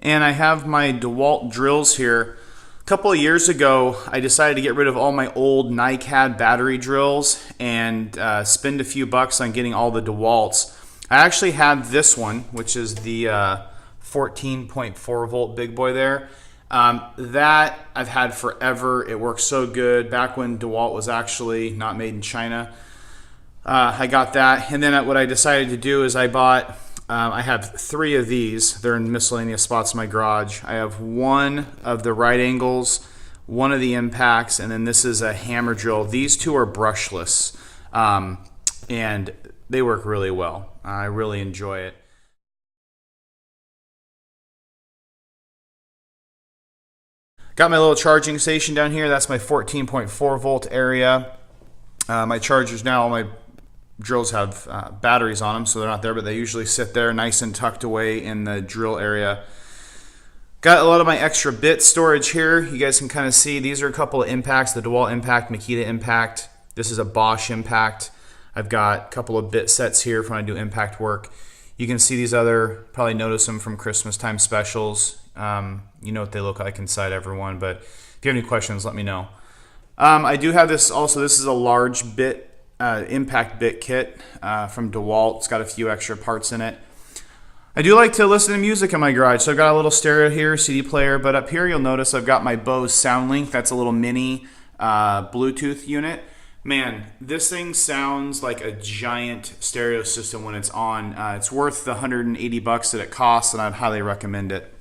And I have my DeWalt drills here. A couple of years ago, I decided to get rid of all my old NiCad battery drills and spend a few bucks on getting all the DeWalts. I actually have this one, which is the 14.4 volt big boy there. That I've had forever. It works so good. Back when DeWalt was actually not made in China, I got that. And then what I decided to do is I bought, I have 3 of these. They're in miscellaneous spots in my garage. I have one of the right angles, one of the impacts, and then this is a hammer drill. These 2 are brushless, and they work really well. I really enjoy it. Got my little charging station down here. That's my 14.4 volt area. My chargers now, all my drills have batteries on them, so they're not there, but they usually sit there nice and tucked away in the drill area. Got a lot of my extra bit storage here. You guys can kind of see these are a couple of impacts, the DeWalt impact, Makita impact. This is a Bosch impact. I've got a couple of bit sets here for when I do impact work. You can see these other, probably notice them from Christmas time specials. You know what they look like inside everyone, but if you have any questions, let me know. I do have this also. This is a large bit impact bit kit from DeWalt. It's got a few extra parts in it. I do like to listen to music in my garage, so I've got a little stereo here, CD player, but up here you'll notice I've got my Bose SoundLink. That's a little mini Bluetooth unit. Man, this thing sounds like a giant stereo system when it's on. It's worth the 180 bucks that it costs, and I'd highly recommend it.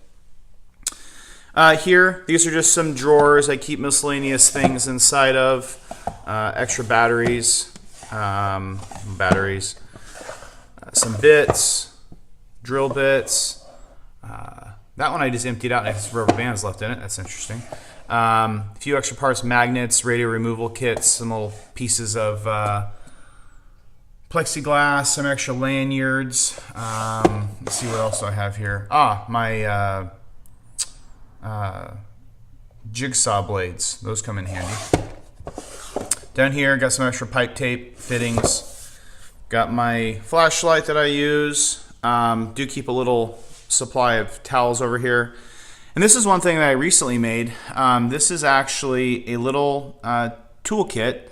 Here, these are just some drawers I keep miscellaneous things inside of. Extra batteries, some bits, drill bits. That one I just emptied out and it has rubber bands left in it. That's interesting. A few extra parts, magnets, radio removal kits, some little pieces of plexiglass, some extra lanyards. Let's see what else I have here. My jigsaw blades. Those come in handy. Down here, got some extra pipe tape fittings. Got my flashlight that I use. Do keep a little supply of towels over here. And this is one thing that I recently made. This is actually a little toolkit,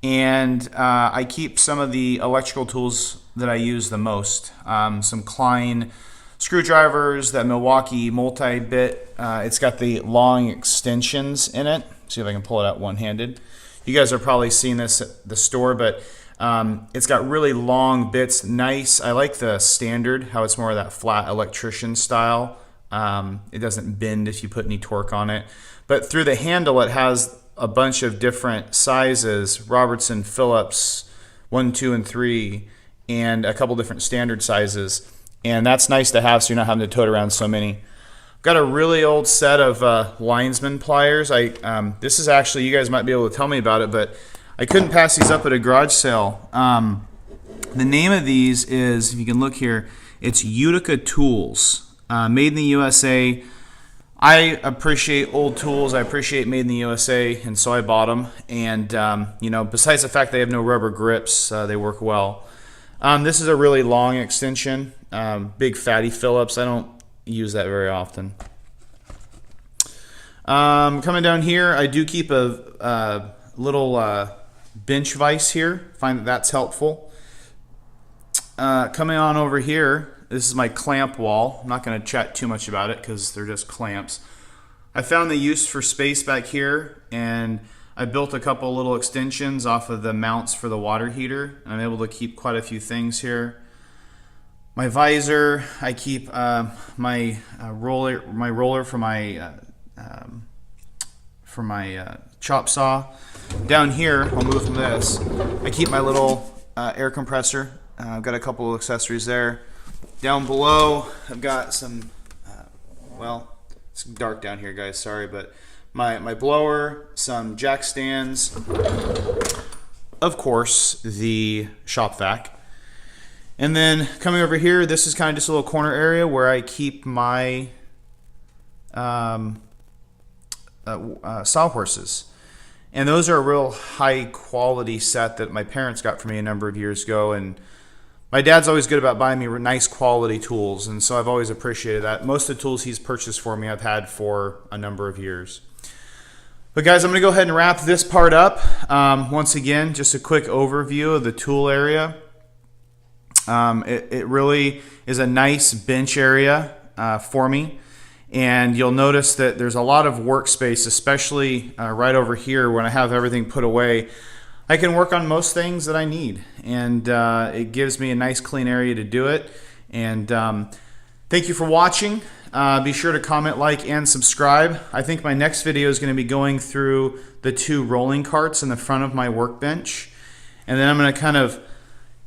and I keep some of the electrical tools that I use the most. Some Klein screwdrivers, that Milwaukee multi-bit. It's got the long extensions in it. See if I can pull it out one-handed. You guys are probably seeing this at the store, but it's got really long bits. Nice. I like the standard, how it's more of that flat electrician style. It doesn't bend if you put any torque on it. But through the handle, it has a bunch of different sizes, Robertson, Phillips, 1, 2, and 3, and a couple different standard sizes. And that's nice to have, so you're not having to tote around so many. Got a really old set of linesman pliers. This is actually, you guys might be able to tell me about it, but I couldn't pass these up at a garage sale. The name of these is, if you can look here, it's Utica Tools, made in the USA. I appreciate old tools. I appreciate made in the USA, and so I bought them. And you know, besides the fact they have no rubber grips, they work well. This is a really long extension, big fatty Phillips. I don't use that very often. Coming down here, I do keep a little bench vise here. Find that that's helpful. Coming on over here, this is my clamp wall. I'm not going to chat too much about it because they're just clamps. I found the use for space back here, and I built a couple little extensions off of the mounts for the water heater. I'm able to keep quite a few things here. My visor, I keep my roller for my chop saw. Down here, I'll move from this. I keep my little air compressor. I've got a couple of accessories there. Down below, I've got some, well, it's dark down here, guys, sorry, but my blower, some jack stands, of course, the shop vac. And then coming over here, this is kind of just a little corner area where I keep my sawhorses. And those are a real high quality set that my parents got for me a number of years ago, and My dad's always good about buying me nice quality tools, and so I've always appreciated that. Most of the tools he's purchased for me I've had for a number of years. But guys, I'm going to go ahead and wrap this part up. Once again, just a quick overview of the tool area. It really is a nice bench area for me. And you'll notice that there's a lot of workspace, especially right over here when I have everything put away. I can work on most things that I need, and it gives me a nice clean area to do it. And thank you for watching. Be sure to comment, like, and subscribe. I think my next video is going to be going through the 2 rolling carts in the front of my workbench. And then I'm going to kind of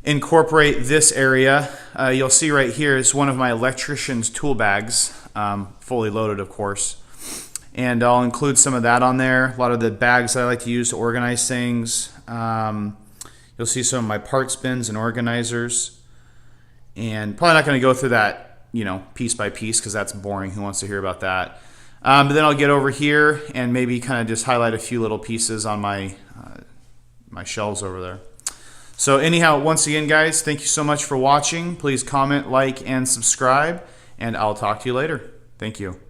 incorporate this area. You'll see right here is one of my electrician's tool bags, fully loaded of course. And I'll include some of that on there. A lot of the bags that I like to use to organize things. You'll see some of my parts bins and organizers. And probably not going to go through that, piece by piece, because that's boring. Who wants to hear about that? But then I'll get over here and maybe kind of just highlight a few little pieces on my my shelves over there. So anyhow, once again, guys, thank you so much for watching. Please comment, like, and subscribe, and I'll talk to you later. Thank you.